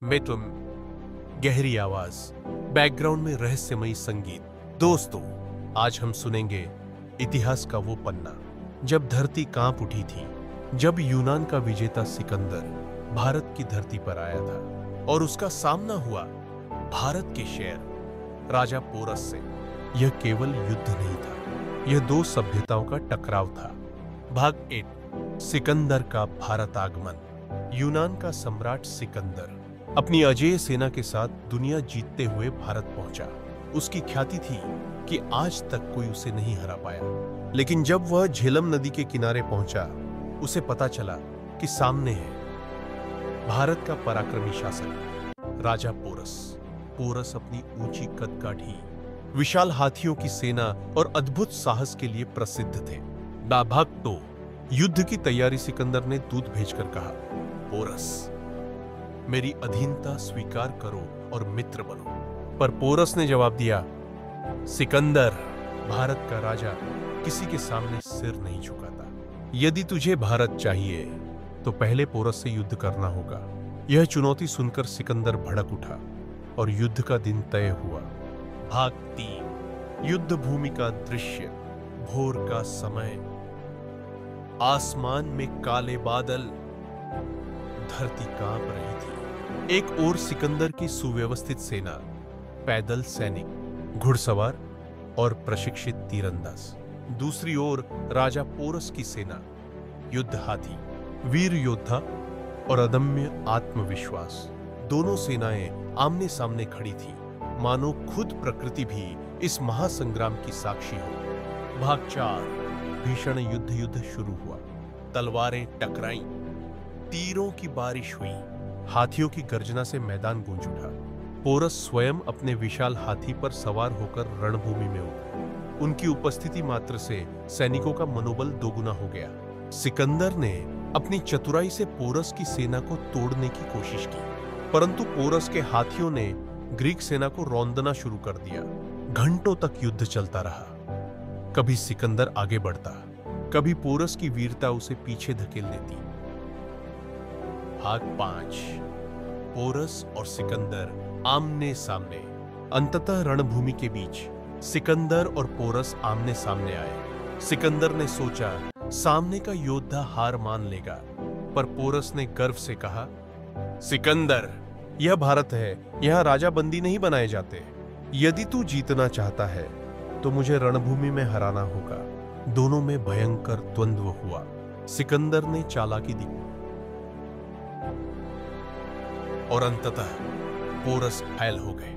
में तुम, गहरी आवाज, बैकग्राउंड में रहस्यमयी संगीत। दोस्तों, आज हम सुनेंगे इतिहास का वो पन्ना जब धरती कांप उठी थी, जब यूनान का विजेता सिकंदर भारत की धरती पर आया था और उसका सामना हुआ भारत के शेर राजा पोरस से। यह केवल युद्ध नहीं था, यह दो सभ्यताओं का टकराव था। भाग 8, सिकंदर का भारत आगमन। यूनान का सम्राट सिकंदर अपनी अजेय सेना के साथ दुनिया जीतते हुए भारत पहुंचा। उसकी ख्याति थी कि आज तक कोई उसे नहीं हरा पाया। लेकिन जब वह झेलम नदी के किनारे पहुंचा, उसे पता चला कि सामने है भारत का पराक्रमी शासक राजा पोरस। पोरस अपनी ऊंची कदकाठी, विशाल हाथियों की सेना और अद्भुत साहस के लिए प्रसिद्ध थे। भाग 2, युद्ध की तैयारी। सिकंदर ने दूत भेजकर कहा, पोरस, मेरी अधीनता स्वीकार करो और मित्र बनो। पर पोरस ने जवाब दिया, सिकंदर, भारत का राजा किसी के सामने सिर नहीं झुकाता। यदि तुझे भारत चाहिए तो पहले पोरस से युद्ध करना होगा। यह चुनौती सुनकर सिकंदर भड़क उठा और युद्ध का दिन तय हुआ। भाग 3, युद्ध भूमि का दृश्य। भोर का समय, आसमान में काले बादल, धरती कांप रही थी। एक ओर सिकंदर की सुव्यवस्थित सेना, पैदल सैनिक, घुड़सवार और प्रशिक्षित तीरंदाज। दूसरी ओर राजा पोरस की सेना, युद्ध हाथी, वीर योद्धा और अदम्य आत्मविश्वास। दोनों सेनाएं आमने सामने खड़ी थी, मानो खुद प्रकृति भी इस महासंग्राम की साक्षी हो। भाग 4, भीषण युद्ध शुरू हुआ। तलवारें टकराईं, तीरों की बारिश हुई, हाथियों की गर्जना से मैदान गूंज उठा। पोरस स्वयं अपने विशाल हाथी पर सवार होकर रणभूमि में उतरा। उनकी उपस्थिति मात्र से सैनिकों का मनोबल दोगुना हो गया। सिकंदर ने अपनी चतुराई से पोरस की सेना को तोड़ने की कोशिश की, परंतु पोरस के हाथियों ने ग्रीक सेना को रौंदना शुरू कर दिया। घंटों तक युद्ध चलता रहा। कभी सिकंदर आगे बढ़ता, कभी पोरस की वीरता उसे पीछे धकेल देती। भाग 5, पोरस और सिकंदर आमने सामने। अंततः रणभूमि के बीच सिकंदर और पोरस आमने सामने आए। सिकंदर ने सोचा सामने का योद्धा हार मान लेगा, पर पोरस ने गर्व से कहा, सिकंदर, यह भारत है, यहां राजा बंदी नहीं बनाए जाते। यदि तू जीतना चाहता है तो मुझे रणभूमि में हराना होगा। दोनों में भयंकर द्वंद्व हुआ। सिकंदर ने चालाकी दिखाई और अंततः पोरस घायल हो गए।